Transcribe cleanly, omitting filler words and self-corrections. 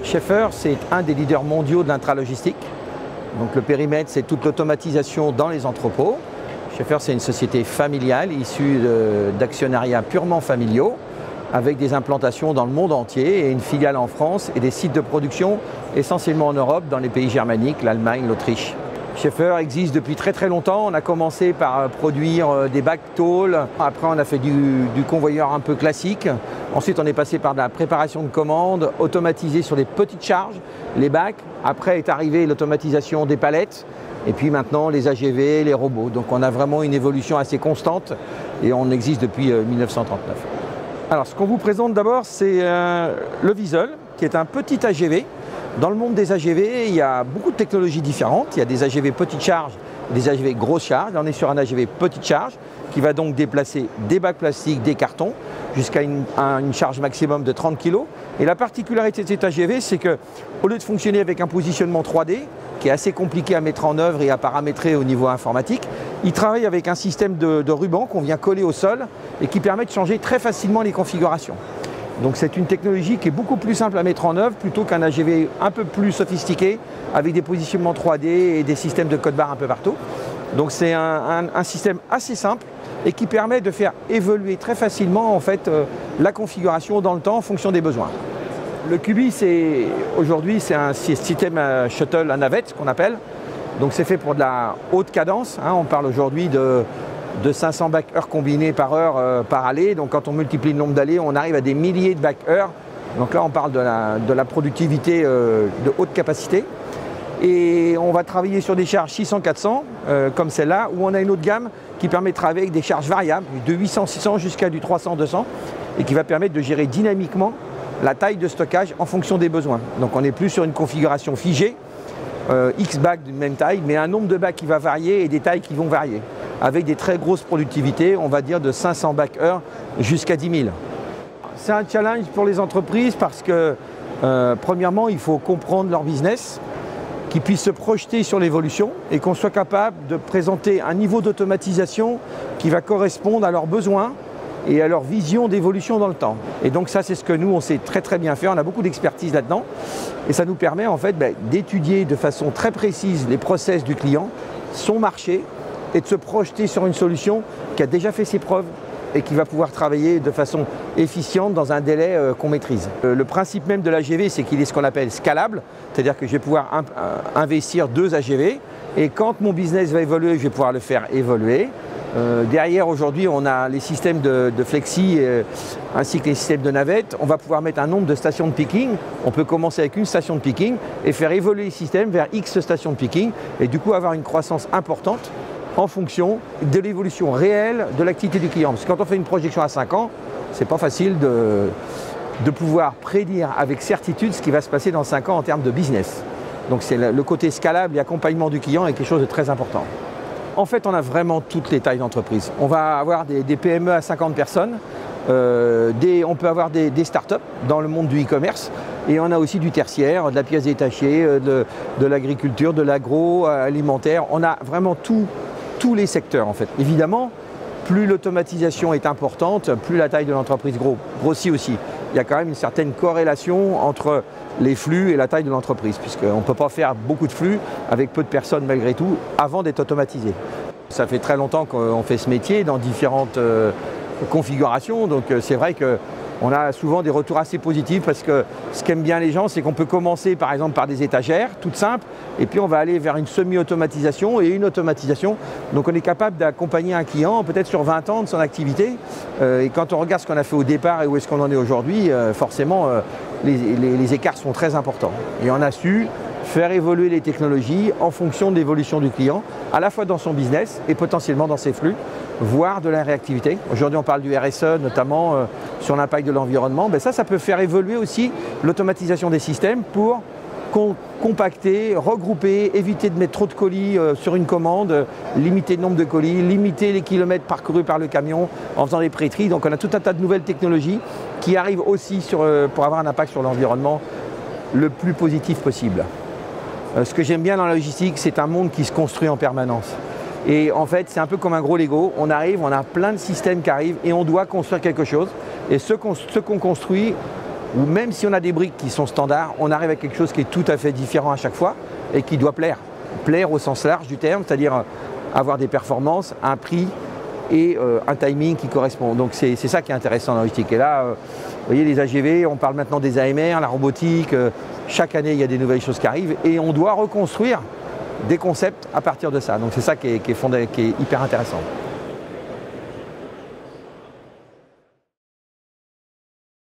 Schaeffler, c'est un des leaders mondiaux de l'intralogistique. Donc le périmètre, c'est toute l'automatisation dans les entrepôts. Schaeffler, c'est une société familiale issue d'actionnariats purement familiaux, avec des implantations dans le monde entier et une filiale en France et des sites de production essentiellement en Europe, dans les pays germaniques, l'Allemagne, l'Autriche. Schaeffler existe depuis très très longtemps. On a commencé par produire des bacs tôle. Après, on a fait du convoyeur un peu classique. Ensuite, on est passé par de la préparation de commandes automatisée sur des petites charges, les bacs. Après est arrivée l'automatisation des palettes. Et puis maintenant, les AGV, les robots. Donc on a vraiment une évolution assez constante et on existe depuis 1939. Alors, ce qu'on vous présente d'abord, c'est le Wiesel, qui est un petit AGV. Dans le monde des AGV, il y a beaucoup de technologies différentes. Il y a des AGV petite charge, des AGV grosse charge. Là, on est sur un AGV petite charge qui va donc déplacer des bacs plastiques, des cartons, jusqu'à une charge maximum de 30 kg. Et la particularité de cet AGV, c'est qu'au lieu de fonctionner avec un positionnement 3D, qui est assez compliqué à mettre en œuvre et à paramétrer au niveau informatique, il travaille avec un système de ruban qu'on vient coller au sol et qui permet de changer très facilement les configurations. Donc c'est une technologie qui est beaucoup plus simple à mettre en œuvre plutôt qu'un AGV un peu plus sophistiqué avec des positionnements 3D et des systèmes de code barre un peu partout. Donc c'est un système assez simple et qui permet de faire évoluer très facilement en fait, la configuration dans le temps en fonction des besoins. Le Cubi, aujourd'hui, c'est un système shuttle à navette, ce qu'on appelle. Donc c'est fait pour de la haute cadence. On parle aujourd'hui de 500 bacs heures combinés par heure par allée. Donc quand on multiplie le nombre d'allées, on arrive à des milliers de bacs heures. Donc là, on parle de la productivité de haute capacité. Et on va travailler sur des charges 600-400, comme celle-là, où on a une autre gamme qui permet de travailler avec des charges variables, de 800-600 jusqu'à du 300-200, et qui va permettre de gérer dynamiquement la taille de stockage en fonction des besoins. Donc on n'est plus sur une configuration figée, X bacs d'une même taille, mais un nombre de bacs qui va varier et des tailles qui vont varier, avec des très grosses productivités, on va dire de 500 bacs heure jusqu'à 10 000. C'est un challenge pour les entreprises parce que, premièrement, il faut comprendre leur business, qu'ils puissent se projeter sur l'évolution et qu'on soit capable de présenter un niveau d'automatisation qui va correspondre à leurs besoins et à leur vision d'évolution dans le temps. Et donc ça, c'est ce que nous, on sait très très bien faire. On a beaucoup d'expertise là-dedans. Et ça nous permet en fait d'étudier de façon très précise les process du client, son marché, et de se projeter sur une solution qui a déjà fait ses preuves et qui va pouvoir travailler de façon efficiente dans un délai qu'on maîtrise. Le principe même de l'AGV, c'est qu'il est ce qu'on appelle scalable, c'est-à-dire que je vais pouvoir investir 2 AGV et quand mon business va évoluer, je vais pouvoir le faire évoluer. Derrière, aujourd'hui, on a les systèmes de flexi ainsi que les systèmes de navette. On va pouvoir mettre un nombre de stations de picking. On peut commencer avec une station de picking et faire évoluer le système vers X stations de picking et du coup avoir une croissance importante en fonction de l'évolution réelle de l'activité du client. Parce que quand on fait une projection à 5 ans, c'est pas facile de pouvoir prédire avec certitude ce qui va se passer dans 5 ans en termes de business. Donc c'est le côté scalable et accompagnement du client est quelque chose de très important. En fait, on a vraiment toutes les tailles d'entreprise. On va avoir des PME à 50 personnes, on peut avoir des startups dans le monde du e-commerce et on a aussi du tertiaire, de la pièce détachée, de l'agriculture, de l'agroalimentaire. On a vraiment tous les secteurs en fait. Évidemment, plus l'automatisation est importante, plus la taille de l'entreprise grossit aussi. Il y a quand même une certaine corrélation entre les flux et la taille de l'entreprise, puisqu'on ne peut pas faire beaucoup de flux avec peu de personnes malgré tout avant d'être automatisé. Ça fait très longtemps qu'on fait ce métier dans différentes configurations, donc c'est vrai qu'on a souvent des retours assez positifs parce que ce qu'aiment bien les gens, c'est qu'on peut commencer par exemple par des étagères toutes simples et puis on va aller vers une semi-automatisation et une automatisation. Donc on est capable d'accompagner un client peut-être sur 20 ans de son activité et quand on regarde ce qu'on a fait au départ et où est-ce qu'on en est aujourd'hui, forcément les écarts sont très importants. Et on a su faire évoluer les technologies en fonction de l'évolution du client, à la fois dans son business et potentiellement dans ses flux, voire de la réactivité. Aujourd'hui, on parle du RSE, notamment sur l'impact de l'environnement. Ben ça peut faire évoluer aussi l'automatisation des systèmes pour compacter, regrouper, éviter de mettre trop de colis sur une commande, limiter le nombre de colis, limiter les kilomètres parcourus par le camion en faisant des pré-tris. Donc on a tout un tas de nouvelles technologies qui arrivent aussi pour avoir un impact sur l'environnement le plus positif possible. Ce que j'aime bien dans la logistique, c'est un monde qui se construit en permanence. Et en fait, c'est un peu comme un gros Lego. On arrive, on a plein de systèmes qui arrivent et on doit construire quelque chose. Et ce qu'on construit où même si on a des briques qui sont standards, on arrive à quelque chose qui est tout à fait différent à chaque fois et qui doit plaire. Plaire au sens large du terme, c'est-à-dire avoir des performances, un prix et un timing qui correspond. Donc c'est ça qui est intéressant dans la logistique. Et là, vous voyez les AGV, on parle maintenant des AMR, la robotique, chaque année il y a des nouvelles choses qui arrivent et on doit reconstruire des concepts à partir de ça. Donc c'est ça qui est hyper intéressant.